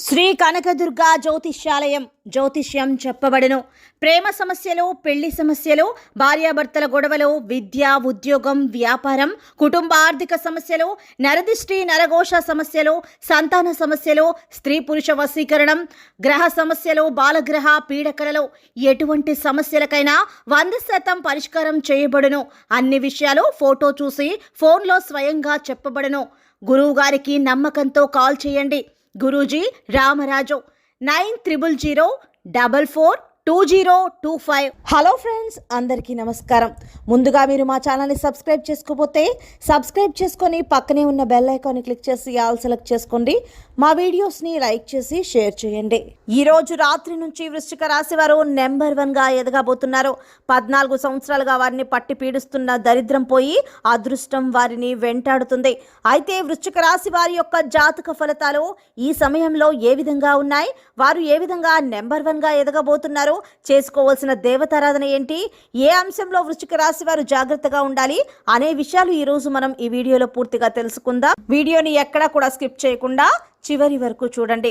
శ్రీ కనకదుర్గ జ్యోతిష్యాలయం జ్యోతిష్యం చెప్పబడును. ప్రేమ సమస్యలు, పెళ్లి సమస్యలు, భార్యాభర్తల గొడవలు, విద్య, ఉద్యోగం, వ్యాపారం, కుటుంబ ఆర్థిక సమస్యలు, నరదిష్టి, నరఘోష సమస్యలు, సంతాన సమస్యలు, స్త్రీ పురుష వశీకరణం, గ్రహ సమస్యలు, బాలగ్రహ పీడకలలో ఎటువంటి సమస్యలకైనా 100% పరిష్కారం చేయబడును. అన్ని విషయాలు ఫోటో చూసి ఫోన్లో స్వయంగా చెప్పబడును. గురువు గారికి నమ్మకంతో కాల్ చేయండి. గురూజీ రామరాజు 9000442025. హలో ఫ్రెండ్స్, అందరికీ నమస్కారం. ముందుగా మీరు మా ఛానల్ని సబ్స్క్రైబ్ చేసుకోకపోతే సబ్స్క్రైబ్ చేసుకొని పక్కనే ఉన్న బెల్ ఐకాన్ని క్లిక్ చేసి ఆల్ సెలెక్ట్ చేసుకోండి. మా వీడియోస్ని లైక్ చేసి షేర్ చేయండి. ఈరోజు రాత్రి నుంచి వృశ్చిక రాశి వారు నెంబర్ 1గా ఎదగబోతున్నారు. 14 సంవత్సరాలుగా వారిని పట్టి పీడిస్తున్న దరిద్రం పోయి అదృష్టం వారిని వెంటాడుతుంది. అయితే వృశ్చిక రాశి వారి యొక్క జాతక ఫలితాలు ఈ సమయంలో ఏ విధంగా ఉన్నాయి, వారు ఏ విధంగా నెంబర్ 1గా ఎదగబోతున్నారు, చేసుకోవాల్సిన దేవతారాధన ఏంటి, ఏ అంశంలో వృశ్చిక రాశి వారు జాగ్రత్తగా ఉండాలి అనే విషయాలు ఈ రోజు మనం ఈ వీడియోలో పూర్తిగా తెలుసుకుందాం. వీడియోని ఎక్కడా కూడా స్కిప్ చేయకుండా చివరి వరకు చూడండి.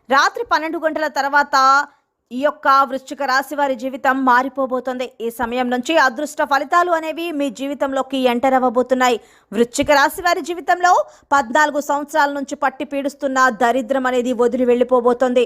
రాత్రి 12 గంటల తర్వాత ఈ యొక్క వృశ్చిక రాశి వారి జీవితం మారిపోబోతుంది. ఈ సమయం నుంచి అదృష్ట ఫలితాలు అనేవి మీ జీవితంలోకి ఎంటర్ అవ్వబోతున్నాయి. వృశ్చిక రాశి వారి జీవితంలో 14 సంవత్సరాల నుంచి పట్టి పీడిస్తున్న దరిద్రం అనేది వదిలి వెళ్ళిపోబోతోంది.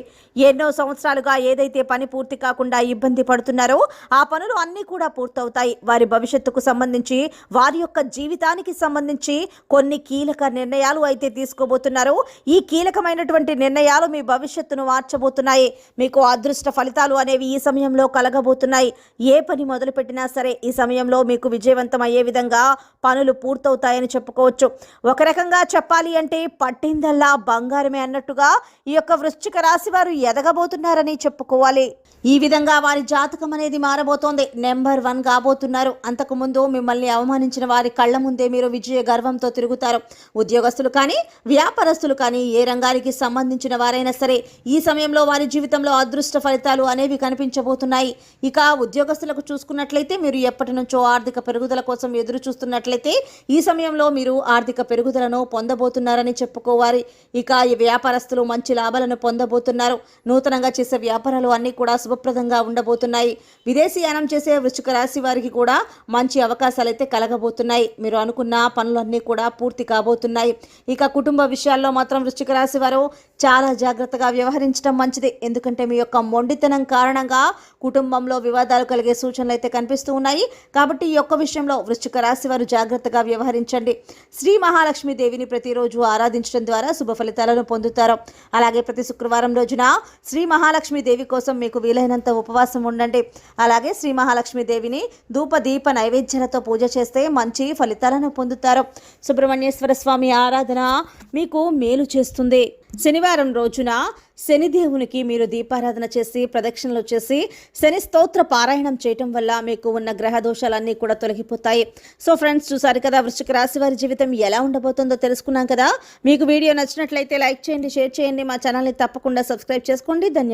ఎన్నో సంవత్సరాలుగా ఏదైతే పని పూర్తి కాకుండా ఇబ్బంది పడుతున్నారో ఆ పనులు అన్నీ కూడా పూర్తవుతాయి. వారి భవిష్యత్తుకు సంబంధించి, వారి యొక్క జీవితానికి సంబంధించి కొన్ని కీలక నిర్ణయాలు అయితే తీసుకోబోతున్నారు. ఈ కీలకమైనటువంటి నిర్ణయాలు మీ భవిష్యత్తును మార్చబోతున్నాయి. మీకు అదృష్ట ఫలితాలు అనేవి ఈ సమయంలో కలగబోతున్నాయి. ఏ పని మొదలుపెట్టినా సరే ఈ సమయంలో మీకు విజయవంతం అయ్యే విధంగా పనులు పూర్తవుతాయని చెప్పుకోవచ్చు. ఒక రకంగా చెప్పాలి అంటే పట్టిందల్లా బంగారమే అన్నట్టుగా ఈ యొక్క వృశ్చిక రాశి వారు ఎదగబోతున్నారని చెప్పుకోవాలి. ఈ విధంగా వారి జాతకం అనేది మారబోతోంది. నెంబర్ 1 కాబోతున్నారు. అంతకుముందు మిమ్మల్ని అవమానించిన వారి కళ్ళ ముందే మీరు విజయ గర్వంతో తిరుగుతారు. ఉద్యోగస్తులు కానీ, వ్యాపారస్తులు కానీ, ఏ రంగానికి సంబంధించిన వారైనా సరే ఈ సమయంలో వారి జీవితంలో అదృష్ట ఫలితాలు అనేవి కనిపించబోతున్నాయి. ఇక ఉద్యోగస్తులకు చూసుకున్నట్లయితే మీరు ఎప్పటి నుంచో ఆర్థిక పెరుగుదల కోసం ఎదురు చూస్తున్నట్లయితే ఈ సమయంలో మీరు ఆర్థిక పెరుగుదలను పొందబోతున్నారని చెప్పుకోవాలి. ఇక ఈ వ్యాపారస్తులు మంచి లాభాలను పొందబోతున్నారు. నూతనంగా చేసే వ్యాపారాలు అన్నీ కూడా శుభప్రదంగా ఉండబోతున్నాయి. విదేశీయానం చేసే వృశ్చిక రాశి వారికి కూడా మంచి అవకాశాలు అయితే కలగబోతున్నాయి. మీరు అనుకున్న పనులన్నీ కూడా పూర్తి కాబోతున్నాయి. ఇక కుటుంబ విషయాల్లో మాత్రం వృశ్చిక రాశి వారు చాలా జాగ్రత్తగా వ్యవహరించడం మంచిది. ఎందుకంటే మీ యొక్క మొండితనం కారణంగా కుటుంబంలో వివాదాలు కలిగే సూచనలు అయితే కనిపిస్తూ ఉన్నాయి. కాబట్టి ఈ యొక్క విషయంలో వృశ్చిక రాశి వారు జాగ్రత్తగా వ్యవహరించండి. శ్రీ మహాలక్ష్మి దేవిని ప్రతిరోజు ఆరాధించడం ద్వారా శుభ ఫలితాలను పొందుతారు. అలాగే ప్రతి శుక్రవారం రోజున శ్రీ మహాలక్ష్మి దేవి కోసం మీకు వీలైనంత ఉపవాసం ఉండండి. అలాగే శ్రీ మహాలక్ష్మి దేవిని ధూప దీప నైవేద్యాలతో పూజ చేస్తే మంచి ఫలితాలను పొందుతారు. సుబ్రహ్మణ్యేశ్వర స్వామి ఆరాధన మీకు మేలు చేస్తుంది. శనివారం రోజున శనిదేవునికి మీరు దీపారాధన చేసి ప్రదక్షిణలు చేసి శని స్తోత్ర పారాయణం చేయటం వల్ల మీకు ఉన్న గ్రహ దోషాలన్నీ కూడా తొలగిపోతాయి. సో ఫ్రెండ్స్, చూసారు కదా వృశ్చిక రాశి వారి జీవితం ఎలా ఉండబోతుందో తెలుసుకున్నాం కదా. మీకు వీడియో నచ్చినట్లయితే లైక్ చేయండి, షేర్ చేయండి. మా ఛానల్ని తప్పకుండా సబ్స్క్రైబ్ చేసుకోండి. ధన్యవాదాలు.